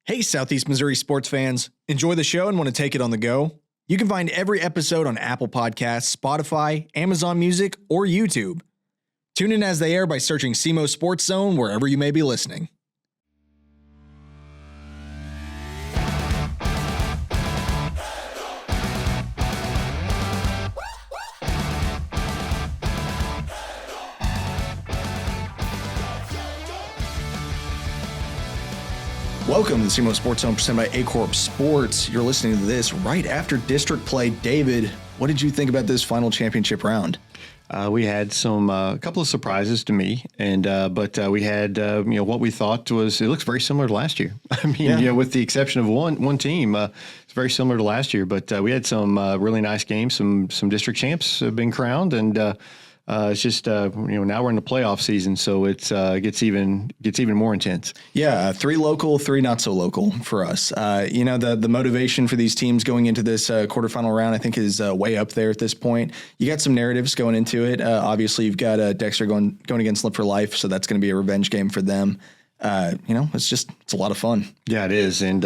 Hey, Southeast Missouri sports fans. Enjoy the show and want to take it on the go? You can find every episode on Apple Podcasts, Spotify, Amazon Music, or YouTube. Tune in as they air by searching SEMO Sports Zone wherever you may be listening. Welcome to the SEMO Sports Zone presented by A-Corp Sports. You're listening to this right after district play. David, what did you think about this final championship round? We had a couple of surprises to me, but we had what we thought was, it looks very similar to last year. I mean, with the exception of one team, it's very similar to last year. But we had some really nice games. Some district champs have been crowned, and it's just now we're in the playoff season, so it gets even more intense. Yeah, 3 local, 3 not so local for us. The motivation for these teams going into this quarterfinal round, I think, is way up there at this point. You got some narratives going into it. Obviously, you've got Dexter going against Live for Life, so that's going to be a revenge game for them. It's a lot of fun. Yeah, it is. And,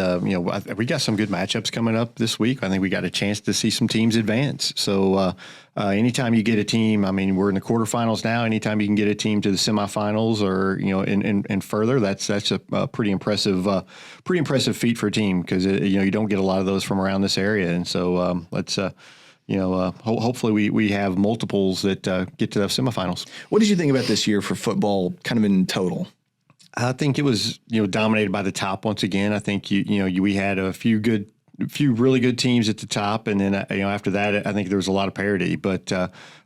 we got some good matchups coming up this week. I think we got a chance to see some teams advance. So anytime you get a team, I mean, we're in the quarterfinals now. Anytime you can get a team to the semifinals or, and further, that's a pretty impressive feat for a team because, you don't get a lot of those from around this area. And so let's hopefully we have multiples that get to the semifinals. What did you think about this year for football kind of in total? I think it was, dominated by the top once again. I think, we had a few really good teams at the top. And then, after that, I think there was a lot of parity. But,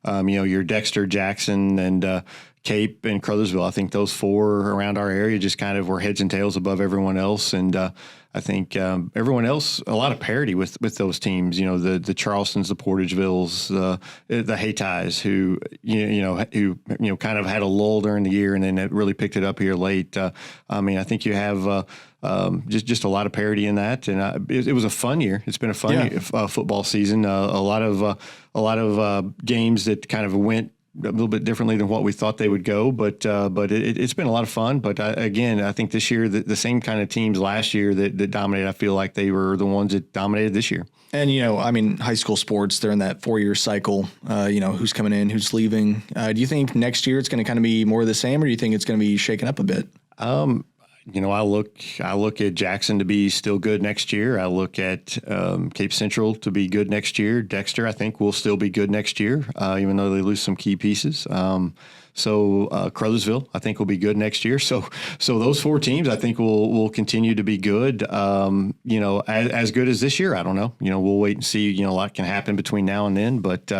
your Dexter, Jackson, and Cape and Crothersville, I think those 4 around our area just kind of were heads and tails above everyone else. And I think everyone else, a lot of parity with those teams, the Charlestons, the Portagevilles, the Hayties, who kind of had a lull during the year and then it really picked it up here late. I think you have just a lot of parity in that, and it was a fun year. It's been a fun football season. A lot of games that kind of went a little bit differently than what we thought they would go, but it's been a lot of fun. But again, I think this year the same kind of teams last year that dominated, I feel like they were the ones that dominated this year. And high school sports, they're in that 4-year cycle. Who's coming in, who's leaving. Do you think next year it's going to kind of be more of the same, or do you think it's going to be shaken up a bit? I look at Jackson to be still good next year. I look at Cape Central to be good next year. Dexter, I think, will still be good next year, even though they lose some key pieces. Crothersville, I think, will be good next year. So those 4 teams, I think, will continue to be good. As good as this year, I don't know. We'll wait and see. A lot can happen between now and then, but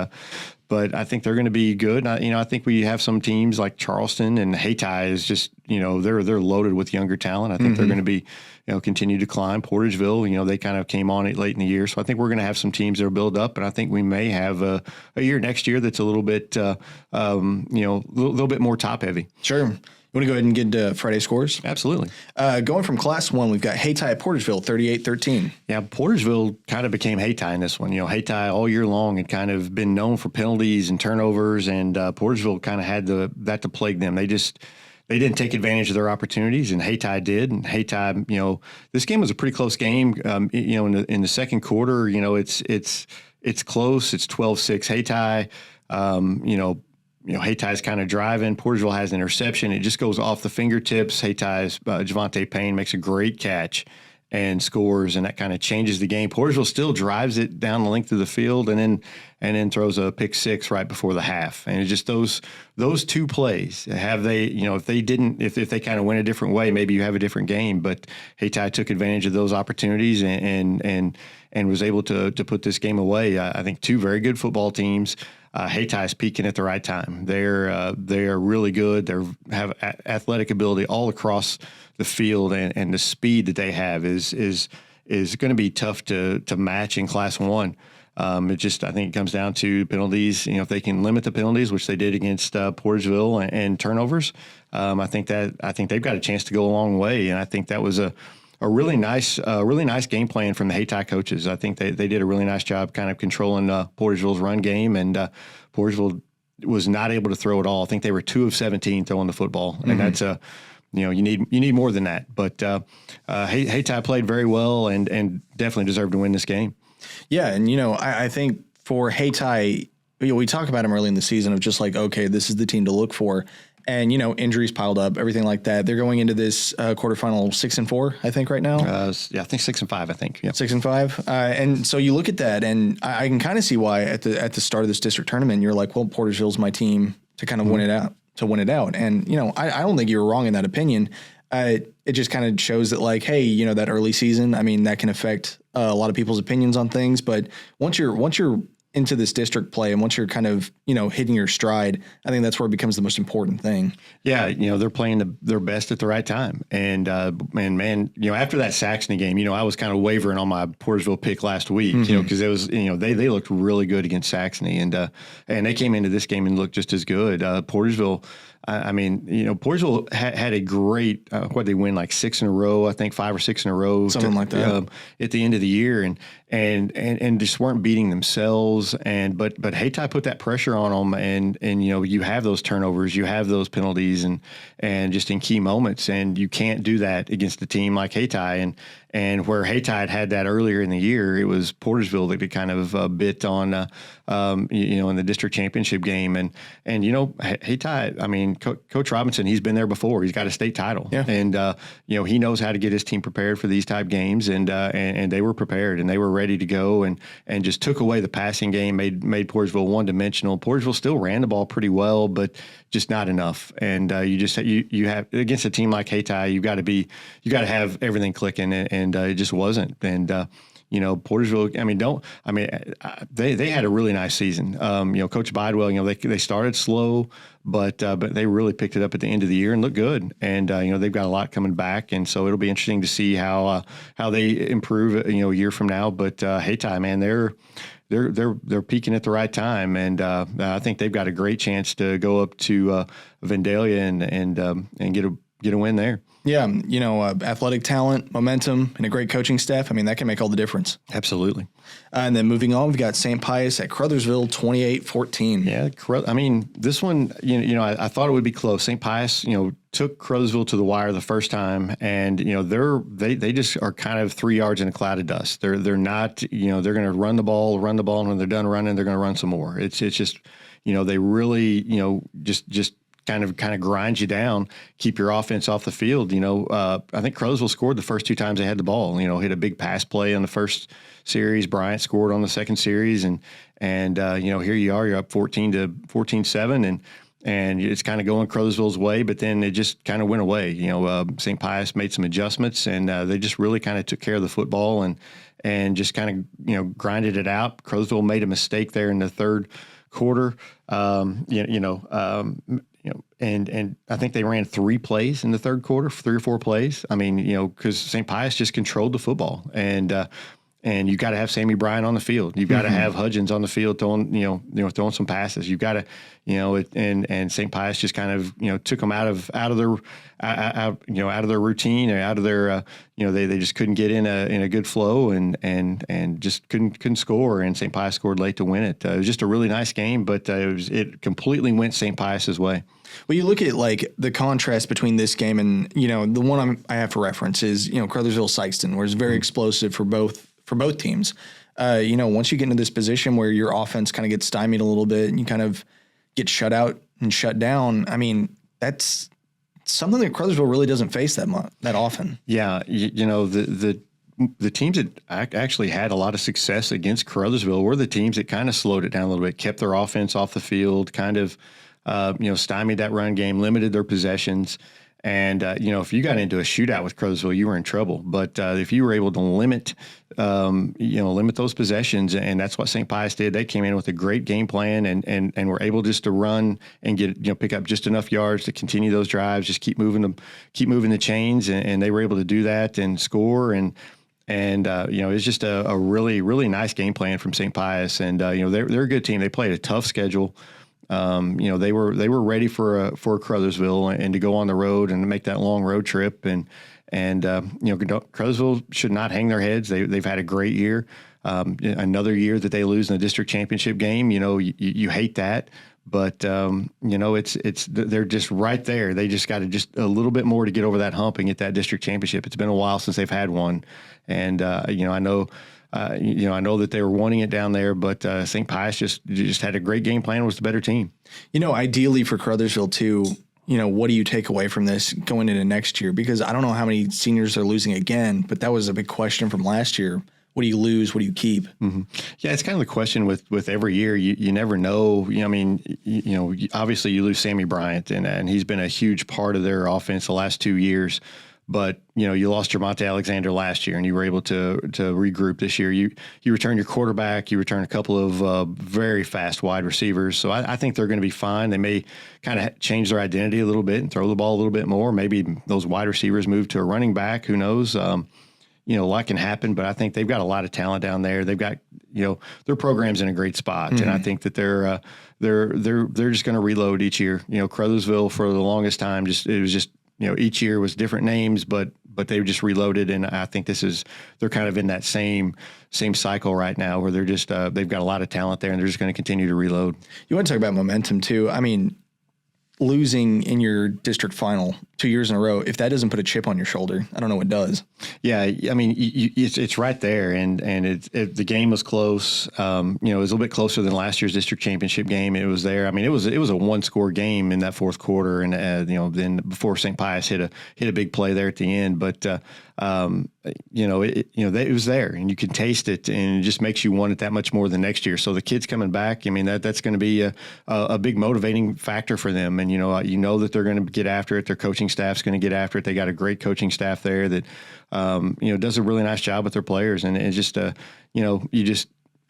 I think they're going to be good. I think we have some teams like Charleston and Hayti is just, they're loaded with younger talent. I think they're going to be, continue to climb. Portageville, they kind of came on it late in the year. So I think we're going to have some teams that are built up, and I think we may have a year next year that's a little bit, little bit more top heavy. Sure. You want to go ahead and get into Friday scores? Absolutely. Going from Class 1, we've got Hayti at Portageville, 38-13. Yeah, Portageville kind of became Hayti in this one. Hayti all year long had kind of been known for penalties and turnovers, and Portageville kind of had that to plague them. They didn't take advantage of their opportunities, and Hayti did. And Hayti, this game was a pretty close game. In the second quarter, it's close. It's 12-6 Hayti. Hayti's kind of driving. Portageville has an interception. It just goes off the fingertips. Hayti's Javante Payne makes a great catch and scores, and that kind of changes the game. Portageville still drives it down the length of the field and then throws a pick 6 right before the half. And it's just those 2 plays. Have they, if they kind of went a different way, maybe you have a different game. But Hayti took advantage of those opportunities and was able to put this game away. I think 2 very good football teams. Hayti is peaking at the right time. They are really good. They have athletic ability all across the field, and the speed that they have is going to be tough to match in Class 1. I think it comes down to penalties. If they can limit the penalties, which they did against Portageville, and turnovers, I think they've got a chance to go a long way. And I think that was a really nice game plan from the Hayti coaches. I think they did a really nice job kind of controlling Portageville's run game, and Portageville was not able to throw it all. I think they were 2 of 17 throwing the football, and that's you need more than that. But Hayti played very well and definitely deserved to win this game. Yeah, and I think for Hayti, we talk about him early in the season of just like, okay, this is the team to look for. And, injuries piled up, everything like that. They're going into this quarterfinal 6-4, I think, right now. Yeah, I think 6-5, I think. Yeah. 6-5. And so you look at that, and I can kind of see why at the start of this district tournament, you're like, well, Portersville's my team to kind of win it out. And, I don't think you were wrong in that opinion. It just kind of shows that, like, hey, that early season, I mean, that can affect a lot of people's opinions on things. But once you're into this district play and once you're kind of, hitting your stride, I think that's where it becomes the most important thing. Yeah. They're playing their best at the right time. And man, after that Saxony game, I was kind of wavering on my Portersville pick last week, because it was, they looked really good against Saxony and they came into this game and looked just as good. Portersville, Portersville had a great, they win like 6 in a row, I think 5 or 6 in a row. Something like that. At the end of the year and just weren't beating themselves. But Hayti put that pressure on them and you have those turnovers, you have those penalties and just in key moments. And you can't do that against a team like Hayti. And where Hayti had that earlier in the year, it was Portersville that kind of bit on, in the district championship game. And Hayti, I mean, Coach Robinson, he's been there before. He's got a state title. Yeah. And, he knows how to get his team prepared for these type games. And they were prepared and they were ready to go and just took away the passing game, made Portersville one-dimensional. Portersville still ran the ball pretty well, but just not enough. And you have against a team like Hayti, you got to have everything clicking, and it just wasn't. And Portersville, they had a really nice season. Coach Bidwell, they started slow, but they really picked it up at the end of the year and looked good. And they've got a lot coming back, and so it'll be interesting to see how they improve a year from now. But Hayti, man, they're peaking at the right time, and I think they've got a great chance to go up to Vandalia and get a win there. Yeah, athletic talent, momentum, and a great coaching staff. I mean, that can make all the difference. Absolutely. And then moving on, we've got St. Pius at Crothersville, 28-14. Yeah, this one, I thought it would be close. St. Pius, took Crothersville to the wire the first time, and they just are kind of 3 yards in a cloud of dust. They're not, they're going to run the ball, and when they're done running, they're going to run some more. It's just, they really, just kind of grind you down, keep your offense off the field. I think Crothersville scored the first 2 times they had the ball. Hit a big pass play on the first series. Bryant scored on the second series, and here you are, you're up 14-7, and it's kind of going Crothersville's way, but then it just kind of went away. St. Pius made some adjustments, and they just really kind of took care of the football and just kind of grinded it out. Crothersville made a mistake there in the third quarter. And I think they ran 3 plays in the third quarter, 3 or 4 plays. I mean, because St. Pius just controlled the football, and you got to have Sammy Bryant on the field. You've got to have Hudgens on the field throwing some passes. You've got to, and St. Pius just kind of, took them out of their routine, or out of their, they just couldn't get in a good flow and just couldn't score. And St. Pius scored late to win it. It was just a really nice game, but it completely went St. Pius's way. Well, you look at like the contrast between this game and, the one I have for reference is, Crothersville Sykeston, where it's very explosive for both teams. Once you get into this position where your offense kind of gets stymied a little bit and you kind of get shut out and shut down, I mean, that's something that Crothersville really doesn't face that often. Yeah, the teams that actually had a lot of success against Crothersville were the teams that kind of slowed it down a little bit, kept their offense off the field, kind of stymied that run game, limited their possessions. And, if you got into a shootout with Crothersville, you were in trouble. But if you were able to limit those possessions, and that's what St. Pius did. They came in with a great game plan and were able just to run and get, pick up just enough yards to continue those drives, just keep moving the chains. And they were able to do that and score. And it's just a really, really nice game plan from St. Pius. And, they're a good team. They played a tough schedule. They were ready for Crothersville and to go on the road and make that long road trip. And And Crowsville should not hang their heads. They've had a great year. Another year that they lose in the district championship game, you hate that. But they're just right there. They just got to just a little bit more to get over that hump and get that district championship. It's been a while since they've had one, and I know that they were wanting it down there, but St. Pius just had a great game plan. Was the better team. Ideally for Crothersville too. What do you take away from this going into next year? Because I don't know how many seniors they're losing again, but that was a big question from last year. What do you lose? What do you keep? Mm-hmm. Yeah, it's kind of the question with every year. You never know. Obviously you lose Sammy Bryant, and he's been a huge part of their offense the last 2 years. But you lost Jermonte Alexander last year, and you were able to regroup this year. You return your quarterback. You return a couple of very fast wide receivers. So I think they're going to be fine. They may kind of change their identity a little bit and throw the ball a little bit more. Maybe those wide receivers move to a running back. Who knows? A lot can happen, but I think they've got a lot of talent down there. They've got, their program's in a great spot, and I think that they're just going to reload each year. Crothersville for the longest time each year was different names, but they were just reloaded, and I think they're kind of in that same cycle right now where they're just they've got a lot of talent there, and they're just going to continue to reload. You want to talk about momentum too? Losing in your district final 2 years in a row, if that doesn't put a chip on your shoulder, I don't know what does. Yeah, it's right there, and the game was close. It was a little bit closer than last year's district championship game. It was there. It was a 1-score game in that fourth quarter, and then before St. Pius hit a big play there at the end, but it was there, and you can taste it, and it just makes you want it that much more the next year. So the kids coming back, that's going to be a big motivating factor for them, and that they're going to get after it. Their coaching staff's going to get after it. They got a great coaching staff there that does a really nice job with their players, and it's just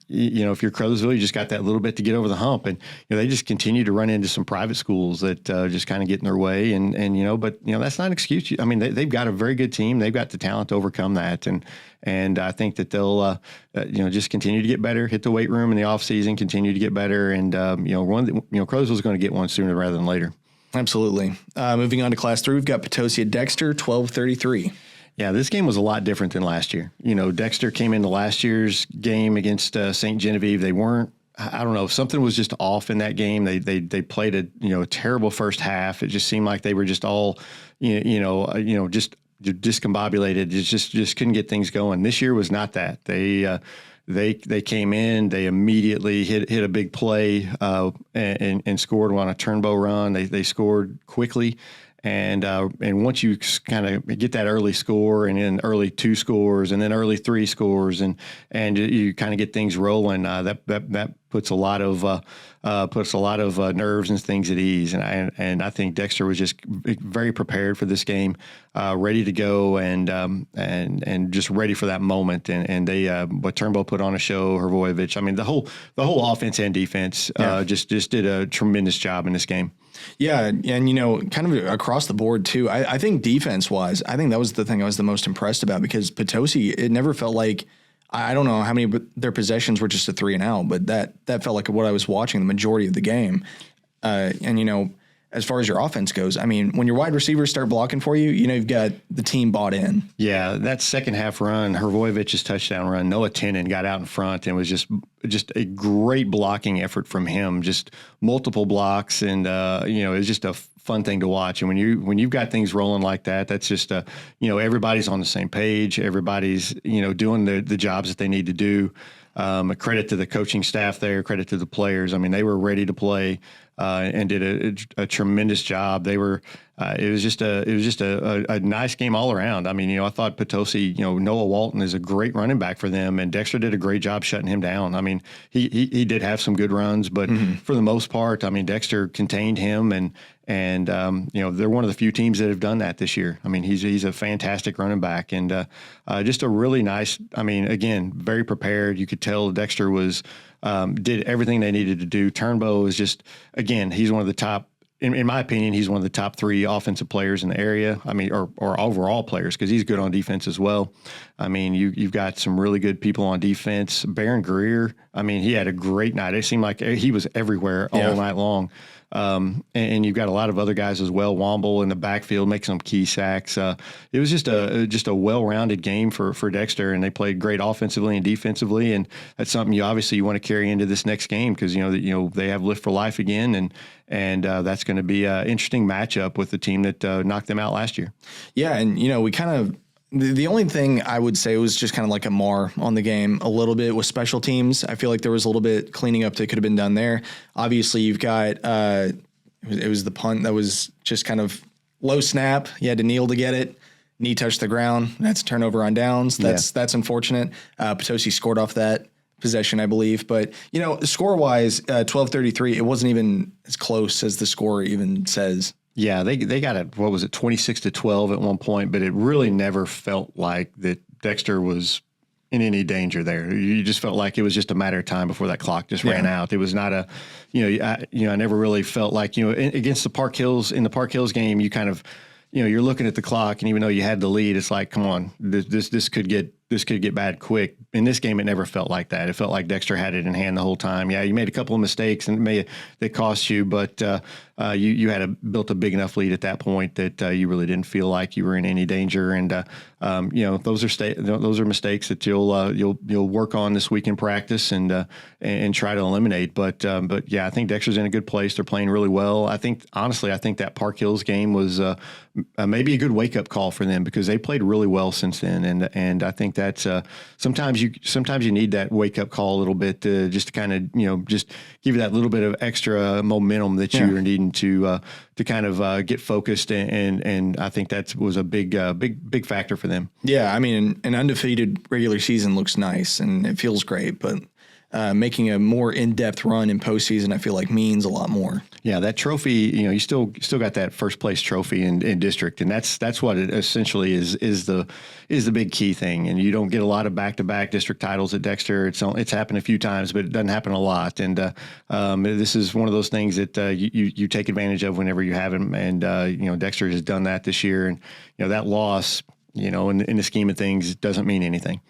if you're Crothersville, you just got that little bit to get over the hump, and they just continue to run into some private schools that just kind of get in their way, but that's not an excuse. They've got a very good team. They've got the talent to overcome that, and I think that they'll just continue to get better, hit the weight room in the off season, continue to get better, and Crothersville's going to get one sooner rather than later. Absolutely. Moving on to Class 3, we've got Potosi at Dexter, 12-33. Yeah, this game was a lot different than last year. Dexter came into last year's game against St. Genevieve. They weren't, I don't know, something was just off in that game. They played a terrible first half. It just seemed like they were just all, just discombobulated. Just couldn't get things going. This year was not that. They came in, they immediately hit a big play and scored on a turnbow run. They scored quickly. And once you kind of get that early score, and then early 2 scores, and then early 3 scores, and you kind of get things rolling, that puts a lot of nerves and things at ease. And I think Dexter was just very prepared for this game, ready to go, and just ready for that moment. And they what Turnbow put on a show, Hrvojevic. The whole offense and defense just did a tremendous job in this game. Yeah, and kind of across the board too. I think defense-wise, I think that was the thing I was the most impressed about, because Potosi, it never felt like, I don't know how many of their possessions were just a 3 and out, but that felt like what I was watching the majority of the game. As far as your offense goes, when your wide receivers start blocking for you, you've got the team bought in. Yeah, that second half run, Hrvojevic's touchdown run, Noah Tenen got out in front, and was just a great blocking effort from him. Just multiple blocks, and it was just a fun thing to watch. And when you've got things rolling like that, that's just everybody's on the same page. Everybody's doing the jobs that they need to do. A credit to the coaching staff there, credit to the players. They were ready to play and did a tremendous job. They were. It was just a nice game all around. I thought Potosi, Noah Walton is a great running back for them, and Dexter did a great job shutting him down. He did have some good runs, but for the most part, Dexter contained him, and they're one of the few teams that have done that this year. He's a fantastic running back, and just a really nice. Again, very prepared. You could tell Dexter was did everything they needed to do. Turnbow is just, again, he's one of the top. In my opinion, he's one of the top 3 offensive players in the area. Or overall players, because he's good on defense as well. You've got some really good people on defense. Baron Greer, I mean, he had a great night. It seemed like he was everywhere all night long. And you've got a lot of other guys as well. Womble in the backfield making some key sacks. It was just a well-rounded game for Dexter, and they played great offensively and defensively. And that's something you want to carry into this next game because they have Lift for Life again, and that's going to be an interesting matchup with the team that knocked them out last year. Yeah, and we kind of. The only thing I would say was just kind of like a mar on the game a little bit with special teams. I feel like there was a little bit cleaning up that could have been done there. Obviously, you've got it was the punt that was just kind of low snap. You had to kneel to get it. Knee touched the ground. That's a turnover on downs. That's unfortunate. Potosi scored off that possession, I believe. But, score-wise, 12-33, it wasn't even as close as the score even says. Yeah, they got it. What was it, 26-12 at one point? But it really never felt like that Dexter was in any danger there. You just felt like it was just a matter of time before that clock just ran out. It was not a, I never really felt like against the Park Hills in the Park Hills game, you kind of, you're looking at the clock, and even though you had the lead, it's like, come on, this could get bad quick. In this game, it never felt like that. It felt like Dexter had it in hand the whole time. Yeah, you made a couple of mistakes and that cost you, but you had built a big enough lead at that point that you really didn't feel like you were in any danger. And those are mistakes that you'll work on this week in practice and try to eliminate. But yeah, I think Dexter's in a good place. They're playing really well. I think that Park Hills game was maybe a good wake up call for them because they played really well since then. And I think that's sometimes you need that wake up call a little bit just to kind of just give you that little bit of extra momentum that you're needing to kind of get focused, and I think that was a big factor for them. Yeah, I mean, an undefeated regular season looks nice and it feels great, but making a more in-depth run in postseason, I feel like means a lot more. Yeah, that trophy, you still got that first place trophy in district, and that's what it essentially is the big key thing. And you don't get a lot of back-to-back district titles at Dexter. It's happened a few times, but it doesn't happen a lot. And this is one of those things that you take advantage of whenever you have them. And Dexter has done that this year, and that loss, in the scheme of things, doesn't mean anything.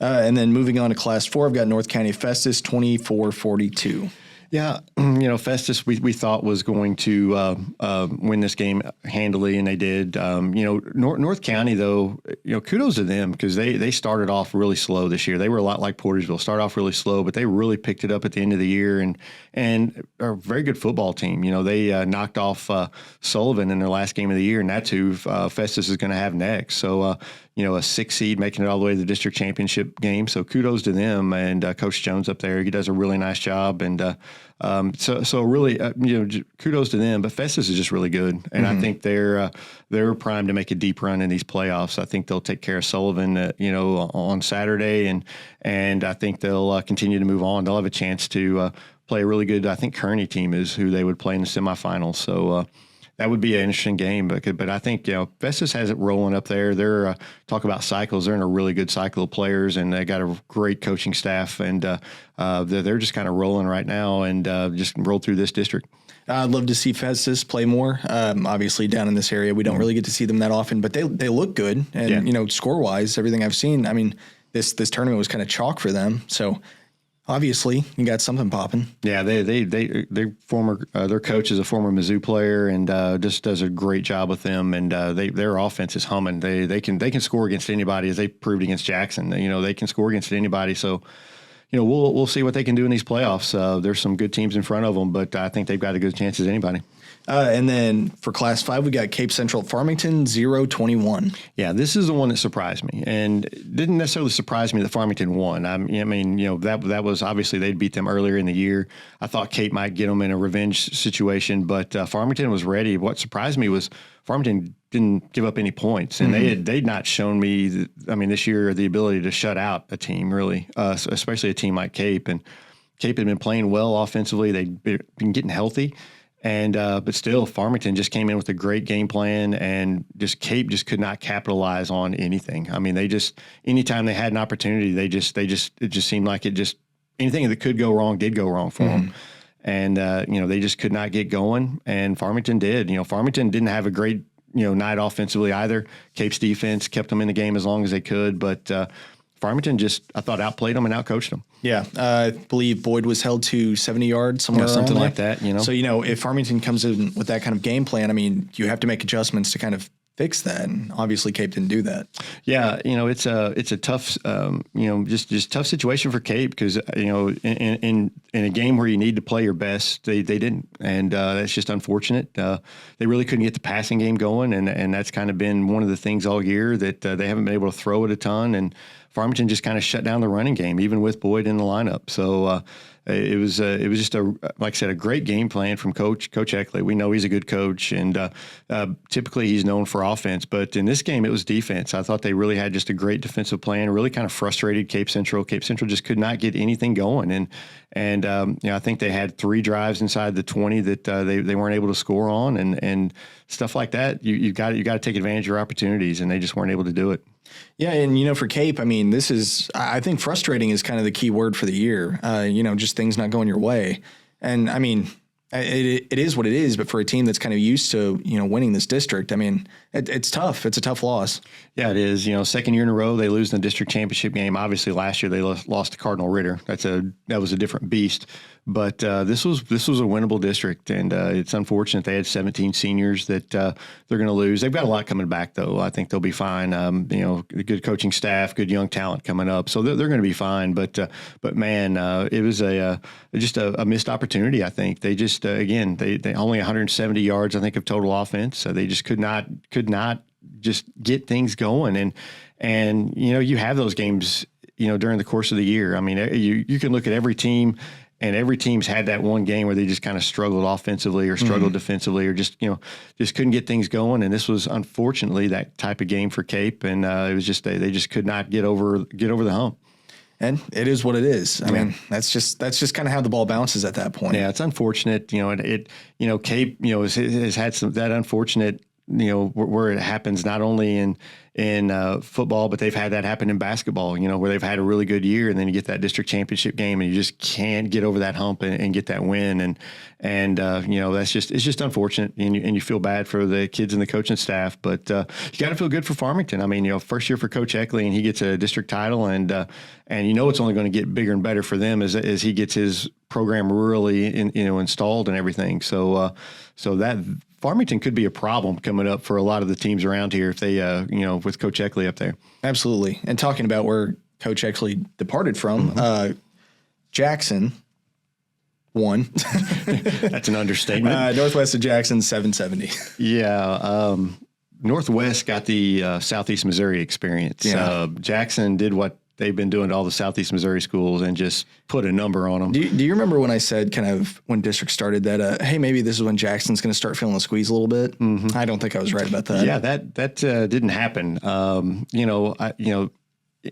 And then moving on to Class 4, I've got North County Festus 24-42. Yeah, Festus we thought was going to win this game handily, and they did. North County, though, kudos to them because they started off really slow this year. They were a lot like Portersville, started off really slow, but they really picked it up at the end of the year and are a very good football team. They knocked off Sullivan in their last game of the year, and that's who Festus is going to have next. So, a 6 seed making it all the way to the district championship game. So kudos to them and Coach Jones up there. He does a really nice job. And so really, kudos to them. But Festus is just really good. And I think they're primed to make a deep run in these playoffs. I think they'll take care of Sullivan, on Saturday. And I think they'll continue to move on. They'll have a chance to play a really good, I think Kearney team is who they would play in the semifinals. So, that would be an interesting game, but I think Festus has it rolling up there. They're talk about cycles. They're in a really good cycle of players, and they got a great coaching staff, and they're just kind of rolling right now, and just rolled through this district. I'd love to see Festus play more. Obviously, down in this area, we don't really get to see them that often, but they look good, and score wise, everything I've seen. I mean, this tournament was kind of chalk for them, so. Obviously, you got something popping. Yeah, their coach is a former Mizzou player and just does a great job with them. And their offense is humming. They can score against anybody, as they proved against Jackson. They can score against anybody. So, we'll see what they can do in these playoffs. There's some good teams in front of them, but I think they've got as good a chance as anybody. And then for Class 5, we got Cape Central Farmington 0-21. Yeah, this is the one that surprised me, and didn't necessarily surprise me that Farmington won. That was obviously they'd beat them earlier in the year. I thought Cape might get them in a revenge situation, but Farmington was ready. What surprised me was Farmington didn't give up any points, and they'd not shown me, this year, the ability to shut out a team really, especially a team like Cape. And Cape had been playing well offensively. They'd been getting healthy. And but still, Farmington just came in with a great game plan, and Cape just could not capitalize on anything. I mean, anytime they had an opportunity, it just seemed like anything that could go wrong did go wrong for them. And they just could not get going, and Farmington did. Farmington didn't have a great night offensively either. Cape's defense kept them in the game as long as they could, but Farmington just, I thought, outplayed them and outcoached them. Yeah, I believe Boyd was held to 70 yards, somewhere around something there. like that. So if Farmington comes in with that kind of game plan, I mean, you have to make adjustments to kind of fix that, and obviously Cape didn't do that. Yeah, it's a tough, just tough situation for Cape because in a game where you need to play your best, they didn't, and that's just unfortunate. They really couldn't get the passing game going, and that's kind of been one of the things all year that they haven't been able to throw it a ton, and Farmington just kind of shut down the running game, even with Boyd in the lineup. So it was just like I said, a great game plan from Coach Eckley. We know he's a good coach, and typically he's known for offense, but in this game it was defense. I thought they really had just a great defensive plan. Really kind of frustrated Cape Central. Cape Central just could not get anything going, and I think they had 3 drives inside the 20 that they weren't able to score on, and stuff like that. You got to take advantage of your opportunities, and they just weren't able to do it. Yeah, and for Cape, I mean, I think frustrating is kind of the key word for the year. Just things not going your way, and I mean, it is what it is. But for a team that's kind of used to winning this district, I mean, it's tough. It's a tough loss. Yeah, it is. Second year in a row they lose in the district championship game. Obviously, last year they lost to Cardinal Ritter. That was a different beast. But this was a winnable district, and it's unfortunate they had 17 seniors that they're going to lose. They've got a lot coming back, though. I think they'll be fine. Good coaching staff, good young talent coming up, so they're going to be fine. But man, it was just a missed opportunity. I think they just they only 170 yards, I think, of total offense. So they just could not just get things going, and you have those games during the course of the year. I mean, you can look at every team. And every team's had that one game where they just kind of struggled offensively or struggled defensively or just couldn't get things going. And this was unfortunately that type of game for Cape. And it was just they just could not get over the hump. And it is what it is. I mean, that's just kind of how the ball bounces at that point. Yeah, it's unfortunate. Cape has had some that unfortunate where it happens not only in football, but they've had that happen in basketball, where they've had a really good year and then you get that district championship game and you just can't get over that hump and get that win. And it's just unfortunate, and you feel bad for the kids and the coaching staff, but you got to feel good for Farmington. I mean, first year for Coach Eckley and he gets a district title, and it's only going to get bigger and better for them as he gets his program really installed and everything. So that Farmington could be a problem coming up for a lot of the teams around here if they, with Coach Eckley up there. Absolutely. And talking about where Coach Eckley departed from, Jackson won. That's an understatement. Northwest of Jackson, 770. Yeah. Northwest got the Southeast Missouri experience. Yeah. Jackson did what they've been doing to all the Southeast Missouri schools and just put a number on them. Do you remember when I said kind of when district started that, hey, maybe this is when Jackson's going to start feeling the squeeze a little bit? Mm-hmm. I don't think I was right about that. Yeah, that didn't happen.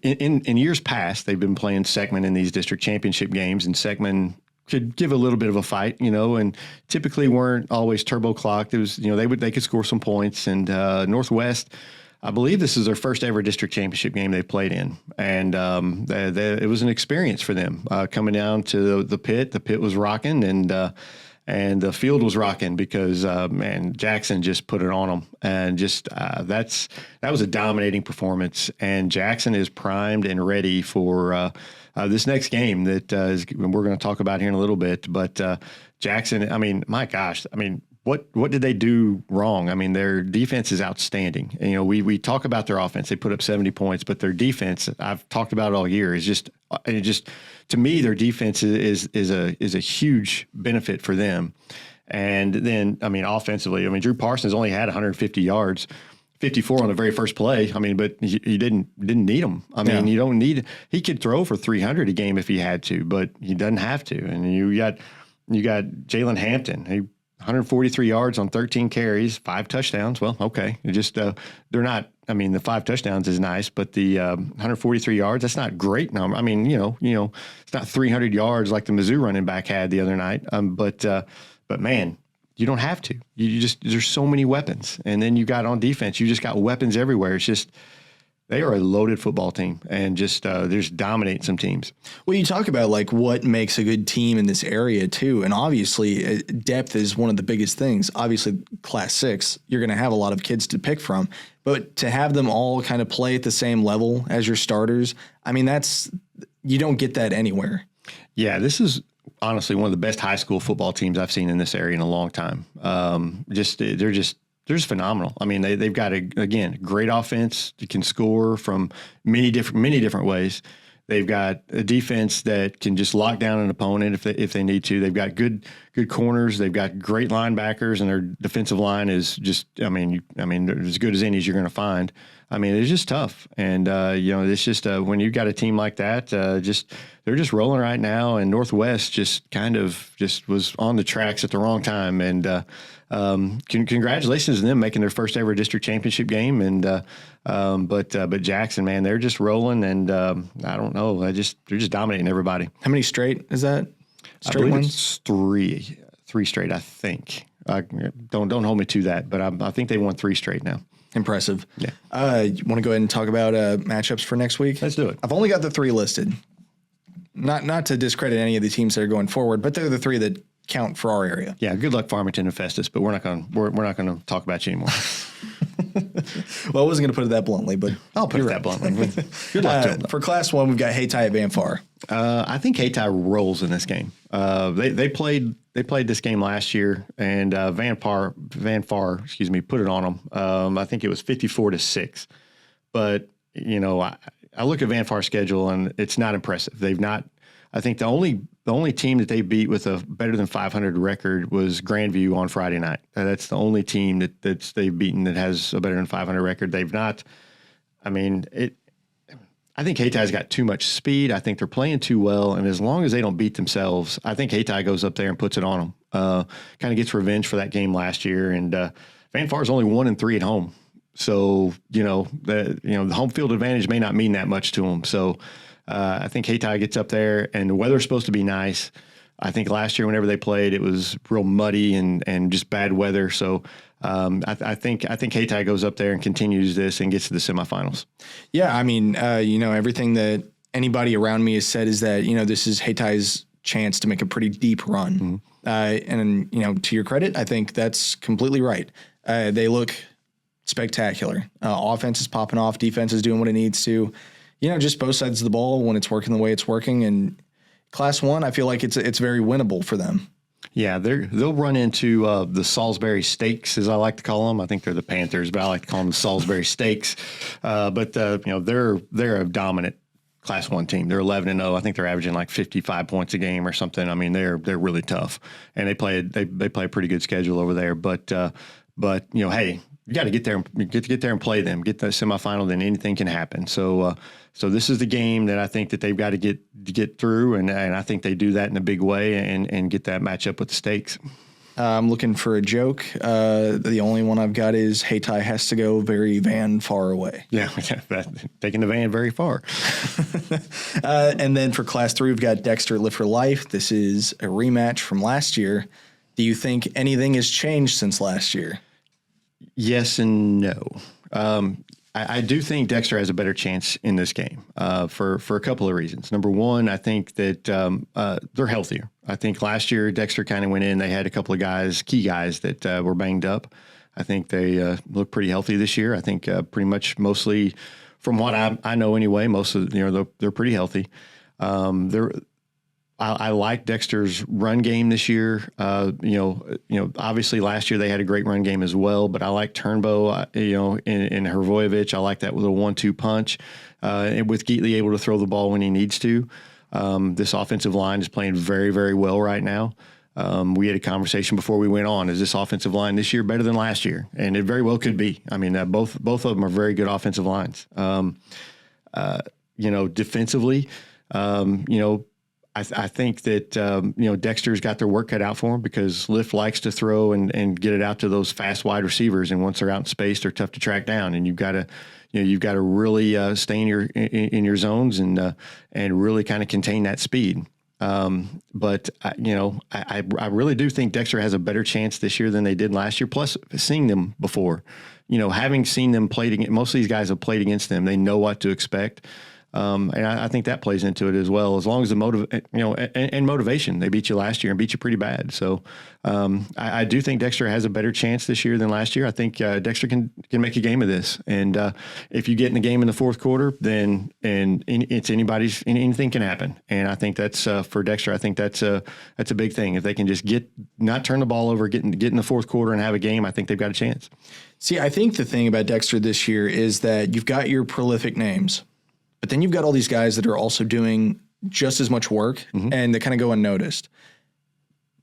In years past, they've been playing Seckman in these district championship games, and Seckman could give a little bit of a fight, and typically weren't always turbo clocked. It was, they could score some points, and Northwest, I believe this is their first ever district championship game they played in, and it was an experience for them coming down to the pit. The pit was rocking, and the field was rocking because Jackson just put it on them, and just that was a dominating performance. And Jackson is primed and ready for this next game that we're going to talk about here in a little bit. But Jackson, I mean, my gosh, I mean, what did they do wrong? I mean, their defense is outstanding. And, we talk about their offense; they put up 70 points, but their defense, I've talked about it all year, is just to me, their defense is a huge benefit for them. And then, I mean, offensively, I mean, Drew Parsons only had 150 yards. 54 on the very first play. I mean, but he didn't need him. I mean, you don't need. He could throw for 300 a game if he had to, but he doesn't have to. And you got Jalen Hampton. 143 yards on 13 carries, 5 touchdowns. Well, okay, they're not. I mean, the 5 touchdowns is nice, but the 143 yards, that's not great number. I mean, it's not 300 yards like the Mizzou running back had the other night. But man, you don't have to. There's so many weapons, and then you got on defense, you just got weapons everywhere. It's just They are a loaded football team and just they're just dominating some teams. Well, you talk about like what makes a good team in this area too, and obviously depth is one of the biggest things. Obviously, Class 6, you're going to have a lot of kids to pick from, but to have them all kind of play at the same level as your starters, I mean, you don't get that anywhere. Yeah, this is honestly one of the best high school football teams I've seen in this area in a long time. They're just phenomenal. I mean, they've got again great offense. You can score from many different ways. They've got a defense that can just lock down an opponent if they need to. They've got good corners. They've got great linebackers, and their defensive line is just I mean they're as good as any as you're going to find. I mean, it's just tough, and it's just when you've got a team like that, they're just rolling right now. And Northwest just was on the tracks at the wrong time, and congratulations to them making their first ever district championship game. And but Jackson, man, they're just rolling, and I don't know, they're just dominating everybody. How many straight is that? Straight I believe ones? It's three straight, I think. Don't hold me to that, but I think they won 3 straight now. Impressive. Yeah. You want to go ahead and talk about matchups for next week? Let's do it. I've only got the 3 listed. Not to discredit any of the teams that are going forward, but they're the 3 that count for our area. Yeah. Good luck, Farmington and Festus, but we're not going to talk about you anymore. Well, I wasn't going to put it that bluntly, but I'll put it that bluntly. Good luck to them. For Class 1, we've got Hayti at Van Far. I think Hayti rolls in this game. They played this game last year, and Van Far, put it on them. I think it was 54-6. But I look at Van Far's schedule, and it's not impressive. They've not. I think the only team that they beat with a better than 500 record was Grandview on Friday night. That's the only team that they've beaten that has a better than 500 record. They've not. I mean it. I think Haty's got too much speed. I think they're playing too well, and as long as they don't beat themselves, I think Hayti goes up there and puts it on them. Kind of gets revenge for that game last year, and Van Far is only 1-3 at home, so the home field advantage may not mean that much to them. So I think Hayti gets up there, and the weather's supposed to be nice. I think last year whenever they played, it was real muddy and just bad weather. So I think Hayti goes up there and continues this and gets to the semifinals. Yeah, I mean, everything that anybody around me has said is that this is Haty's chance to make a pretty deep run. Mm-hmm. And to your credit, I think that's completely right. They look spectacular. Offense is popping off, defense is doing what it needs to. Just both sides of the ball when it's working the way it's working. And Class 1, I feel like it's very winnable for them. Yeah, they'll run into the Salisbury Stakes, as I like to call them. I think they're the Panthers, but I like to call them the Salisbury Stakes. But they're a dominant Class 1 team. They're 11-0. I think they're averaging like 55 points a game or something. I mean, they're really tough, and they play a pretty good schedule over there. But hey, you got to get there and play them. Get the semifinal, then anything can happen. So this is the game that I think that they've got to get through, and I think they do that in a big way and get that matchup with the Stakes. I'm looking for a joke. The only one I've got is Hayti has to go very Van far away. Yeah, taking the van very far. And then for Class 3, we've got Dexter Live for Life. This is a rematch from last year. Do you think anything has changed since last year? Yes and no. I do think Dexter has a better chance in this game for a couple of reasons. Number one, I think that they're healthier. I think last year Dexter kind of went in. They had a couple of key guys that were banged up. I think they look pretty healthy this year. I think pretty much mostly from what I know anyway, most of they're pretty healthy. I like Dexter's run game this year. Obviously last year they had a great run game as well, but I like Turnbow, in Hrvojevic. I like that with a 1-2 punch, and with Geatley able to throw the ball when he needs to. This offensive line is playing very, very well right now. We had a conversation before we went on. Is this offensive line this year better than last year? And it very well could be. I mean, both of them are very good offensive lines. Defensively, I think that, Dexter's got their work cut out for him because Lift likes to throw and get it out to those fast wide receivers. And once they're out in space, they're tough to track down. And you've got to really stay in your zones and really kind of contain that speed. But I really do think Dexter has a better chance this year than they did last year. Plus, seeing them before, having seen them played against, most of these guys have played against them. They know what to expect. And I think that plays into it as well. As long as the and motivation, they beat you last year and beat you pretty bad. So I do think Dexter has a better chance this year than last year. I think Dexter can make a game of this. And if you get in the game in the fourth quarter, then it's anything can happen. And I think that's for Dexter. I think that's a big thing. If they can just not turn the ball over, get in the fourth quarter and have a game, I think they've got a chance. See, I think the thing about Dexter this year is that you've got your prolific names. But then you've got all these guys that are also doing just as much work and they kind of go unnoticed.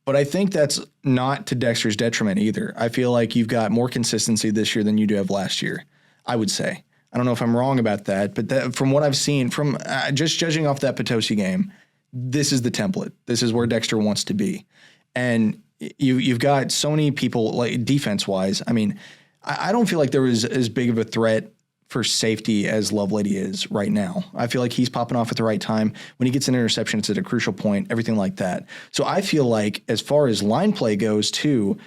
But I think that's not to Dexter's detriment either. I feel like you've got more consistency this year than you do have last year, I would say. I don't know if I'm wrong about that, but from what I've seen, from just judging off that Potosi game, this is the template. This is where Dexter wants to be. And you've got so many people, like defense-wise. I mean, I don't feel like there was as big of a threat for safety as Lovelady is right now. I feel like he's popping off at the right time. When he gets an interception, it's at a crucial point, everything like that. So I feel like as far as line play goes too,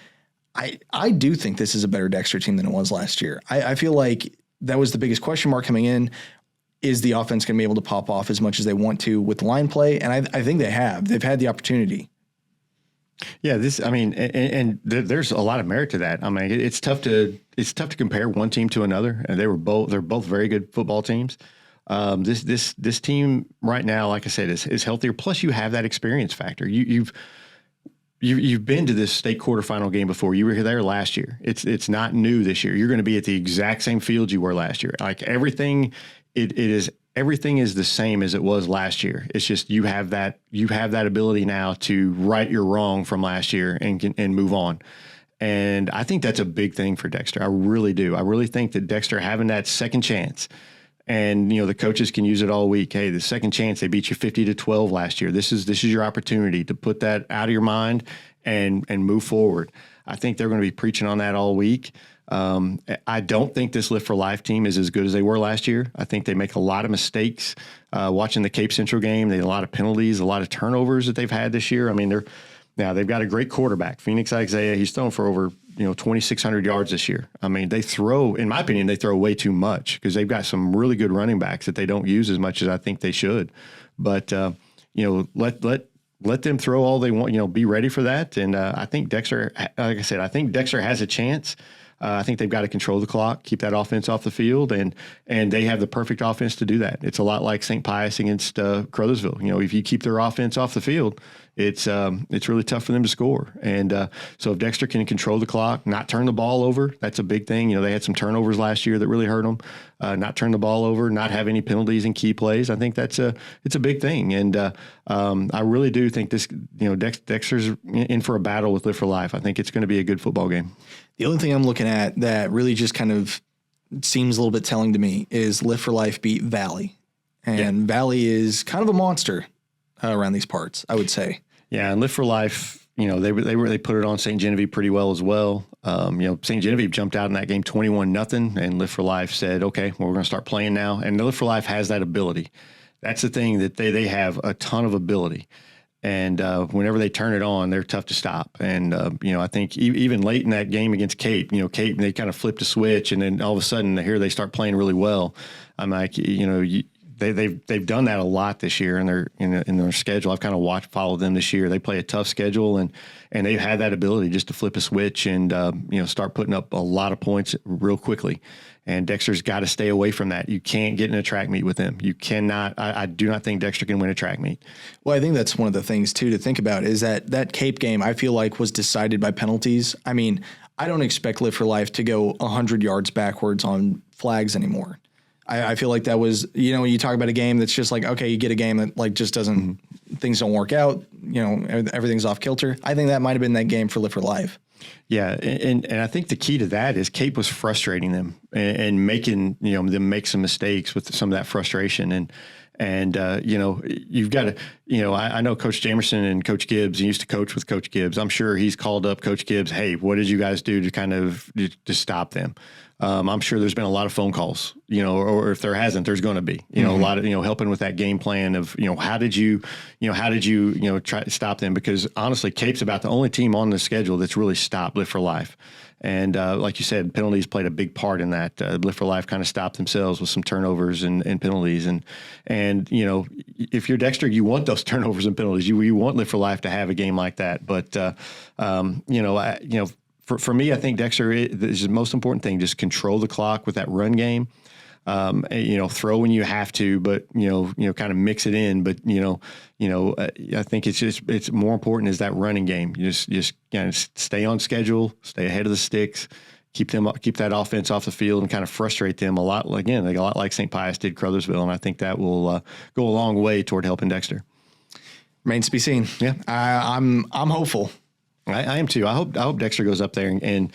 I do think this is a better Dexter team than it was last year. I feel like that was the biggest question mark coming in. Is the offense going to be able to pop off as much as they want to with line play? And I think they have. They've had the opportunity. Yeah, there's a lot of merit to that. I mean, it's tough to compare one team to another, and they're both very good football teams. This team right now, like I said, is healthier. Plus, you have that experience factor. You've been to this state quarterfinal game before. You were there last year. It's not new this year. You're going to be at the exact same field you were last year. Like everything, everything is the same as it was last year. It's just you have that ability now to right your wrong from last year and move on. And I think that's a big thing for Dexter. I really do. I really think that Dexter having that second chance, and the coaches can use it all week. Hey, the second chance, they beat you 50-12 last year. This is your opportunity to put that out of your mind and move forward. I think they're going to be preaching on that all week. I don't think this Lift for Life team is as good as they were last year. I think they make a lot of mistakes. Watching the Cape Central game, they had a lot of penalties, a lot of turnovers that they've had this year. I mean, they've got a great quarterback, Phoenix Isaiah. He's thrown for over 2,600 yards this year. I mean, in my opinion, they throw way too much because they've got some really good running backs that they don't use as much as I think they should. But let them throw all they want. Be ready for that. And I think Dexter, like I said, I think Dexter has a chance. I think they've got to control the clock, keep that offense off the field, and they have the perfect offense to do that. It's a lot like St. Pius against Crothersville. If you keep their offense off the field, it's really tough for them to score. And so if Dexter can control the clock, not turn the ball over, that's a big thing. They had some turnovers last year that really hurt them. Not turn the ball over, not have any penalties in key plays. I think it's a big thing. And I really do think this, Dexter's in for a battle with Live for Life. I think it's going to be a good football game. The only thing I'm looking at that really just kind of seems a little bit telling to me is Live for Life beat Valley. And Valley is kind of a monster around these parts, I would say. Yeah, and Live for Life, they put it on St. Genevieve pretty well as well. St. Genevieve jumped out in that game 21-0, and Live for Life said, okay, well, we're going to start playing now. And Live for Life has that ability. That's the thing, that they have a ton of ability. And whenever they turn it on, they're tough to stop. And, I think even late in that game against Cape, Cape, they kind of flipped a switch, and then all of a sudden here they start playing really well. I'm like, they've done that a lot this year in their schedule. I've kind of followed them this year. They play a tough schedule, and they've had that ability just to flip a switch and, start putting up a lot of points real quickly. And Dexter's got to stay away from that. You can't get in a track meet with them. You cannot. I do not think Dexter can win a track meet. Well, I think that's one of the things, too, to think about is that Cape game, I feel like, was decided by penalties. I mean, I don't expect Live for Life to go 100 yards backwards on flags anymore. I feel like that was, when you talk about a game that's just like, okay, you get a game that just doesn't, things don't work out, everything's off kilter. I think that might have been that game for Live for Life. Yeah, and I think the key to that is Cape was frustrating them and making them make some mistakes with some of that frustration. And you've got to, I know Coach Jamerson and Coach Gibbs. He used to coach with Coach Gibbs. I'm sure he's called up Coach Gibbs. Hey, what did you guys do to kind of to stop them? I'm sure there's been a lot of phone calls, or if there hasn't, there's going to be, a lot of, helping with that game plan of, how did you try to stop them? Because honestly, Cape's about the only team on the schedule that's really stopped Live for Life. And like you said, penalties played a big part in that. Live for Life kind of stopped themselves with some turnovers and penalties. And you know, if you're Dexter, you want those turnovers and penalties. You want Live for Life to have a game like that. But for me, I think Dexter is the most important thing. Just control the clock with that run game. Throw when you have to, but kind of mix it in. But I think it's more important is that running game. You just kind of stay on schedule, stay ahead of the sticks, keep that offense off the field, and kind of frustrate them a lot. Again, a lot like St. Pius did Crothersville, and I think that will go a long way toward helping Dexter. Remains to be seen. Yeah, I'm hopeful. I am too. I hope Dexter goes up there and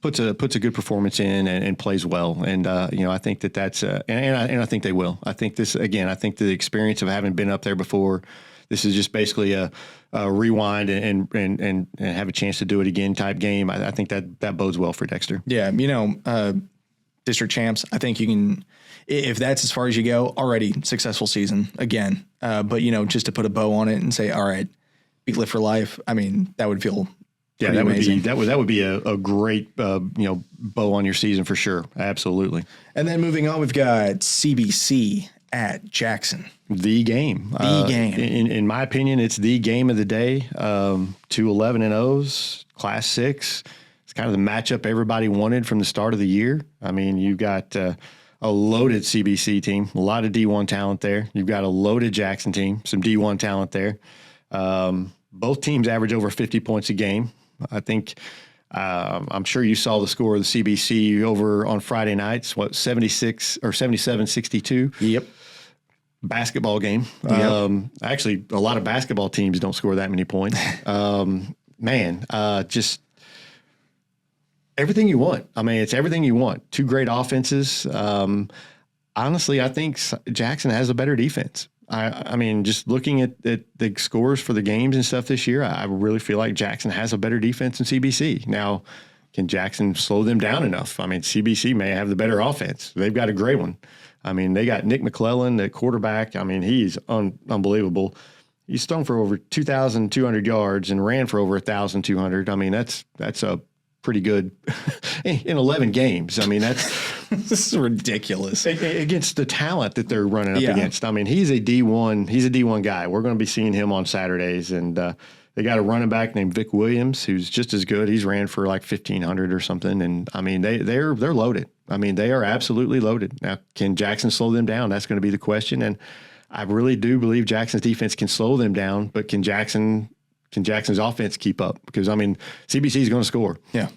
puts a good performance in and plays well. And I think that's and I think they will. I think I think the experience of having been up there before, this is just basically a rewind and have a chance to do it again type game. I think that bodes well for Dexter. Yeah, district champs. I think you can, if that's as far as you go, already successful season again. But just to put a bow on it and say, all right, beat Live for Life. I mean, that would feel. Yeah, that would be a great bow on your season for sure. Absolutely. And then moving on, we've got CBC at Jackson. The game. In my opinion, it's the game of the day. 2 11-0s, Class 6. It's kind of the matchup everybody wanted from the start of the year. I mean, you've got a loaded CBC team, a lot of D1 talent there. You've got a loaded Jackson team, some D1 talent there. Both teams average over 50 points a game. I think I'm sure you saw the score of the CBC over on Friday nights, 76 or 77-62. Yep. Basketball game. Yep. Actually, a lot of basketball teams don't score that many points. Just everything you want. I mean, it's everything you want. Two great offenses. Honestly, I think Jackson has a better defense. I mean, just looking at the scores for the games and stuff this year, I really feel like Jackson has a better defense than CBC. Now, can Jackson slow them down enough? I mean, CBC may have the better offense. They've got a great one. I mean, they got Nick McClellan at quarterback. I mean, he's unbelievable. He's thrown for over 2,200 yards and ran for over 1,200. I mean, that's a pretty good in 11 games. I mean, this is ridiculous against the talent that they're running up against. I mean, he's a D1 guy. We're going to be seeing him on Saturdays. And they got a running back named Vic Williams, who's just as good. He's ran for like 1,500 or something. And I mean, they're loaded. I mean, they are absolutely loaded. Now, can Jackson slow them down? That's going to be the question. And I really do believe Jackson's defense can slow them down, but can Jackson's offense keep up? Because, I mean, CBC is going to score. Yeah.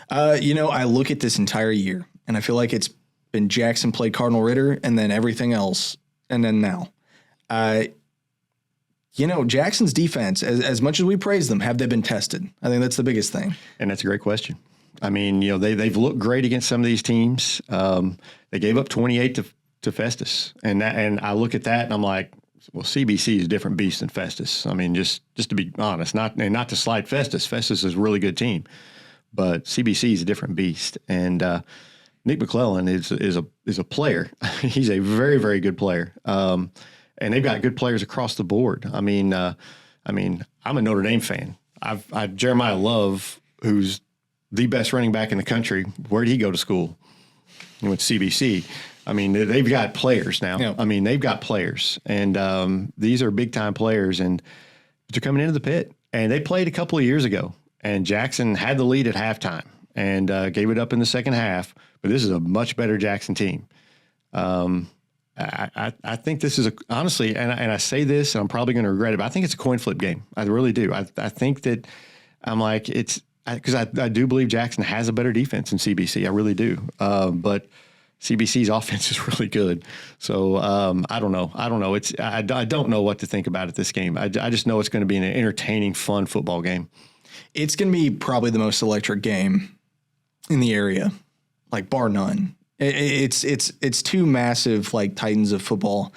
I look at this entire year, and I feel like it's been Jackson played Cardinal Ritter, and then everything else, and then now. Jackson's defense, as much as we praise them, have they been tested? I think that's the biggest thing. And that's a great question. I mean, they've looked great against some of these teams. They gave up 28 to Festus, and I look at that and I'm like, well, CBC is a different beast than Festus. I mean, just to be honest, not to slight Festus. Festus is a really good team, but CBC is a different beast. And Nick McClellan is a player. He's a very, very good player. And they've got good players across the board. I mean, I'm a Notre Dame fan. I've Jeremiah Love, who's the best running back in the country. Where did he go to school? He went to CBC. I mean, they've got players now. Yeah. I mean, they've got players, and these are big time players, and they're coming into the pit. And they played a couple of years ago, and Jackson had the lead at halftime and gave it up in the second half. But this is a much better Jackson team. I think this is honestly, and I say this, and I'm probably going to regret it, but I think it's a coin flip game. I really do. I think that I'm like because I do believe Jackson has a better defense than CBC. I really do. But CBC's offense is really good. So I don't know. I don't know what to think about it this game. I just know it's going to be an entertaining, fun football game. It's going to be probably the most electric game in the area, like bar none. It's two massive like titans of football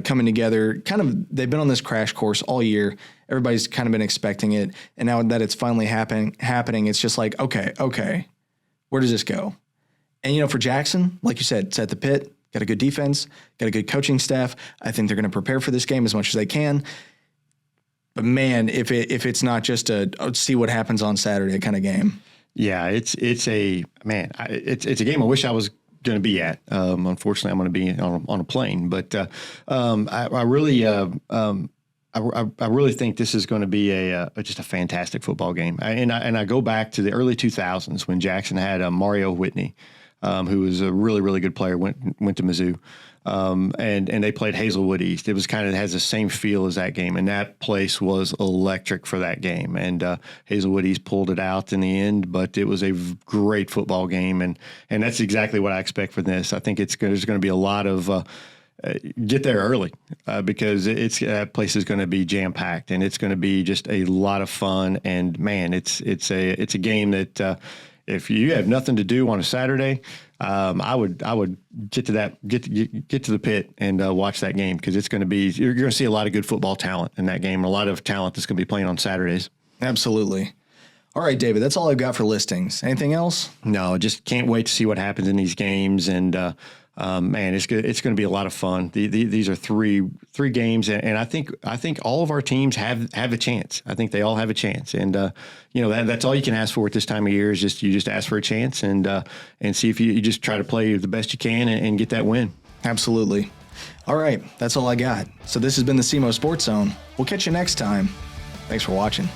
coming together. Kind of, they've been on this crash course all year. Everybody's kind of been expecting it, and now that it's finally happening, it's just like okay, where does this go? And for Jackson, like you said, it's at the pit. Got a good defense, got a good coaching staff. I think they're going to prepare for this game as much as they can. But man, if it's not just a see what happens on Saturday kind of game. Yeah, it's a game I wish I was going to be at. Unfortunately, I'm going to be on a plane, but I really. I really think this is going to be just a fantastic football game. I go back to the early 2000s when Jackson had Mario Whitney, who was a really, really good player, went to Mizzou. And they played Hazelwood East. It was has the same feel as that game, and that place was electric for that game. And Hazelwood East pulled it out in the end, but it was a great football game, and that's exactly what I expect for this. I think there's going to be a lot of get there early because that place is going to be jam packed, and it's going to be just a lot of fun. And man, it's a game that if you have nothing to do on a Saturday, I would get to the pit and watch that game, because it's going to be, you're going to see a lot of good football talent in that game, a lot of talent that's going to be playing on Saturdays. Absolutely. All right, David, that's all I've got for listings. Anything else? No, just can't wait to see what happens in these games. And man, it's going to be a lot of fun. These are three games, and I think all of our teams have a chance. I think they all have a chance, and that's all you can ask for at this time of year is just ask for a chance and see if you just try to play the best you can and get that win. Absolutely. All right, that's all I got. So this has been the SEMO Sports Zone. We'll catch you next time. Thanks for watching.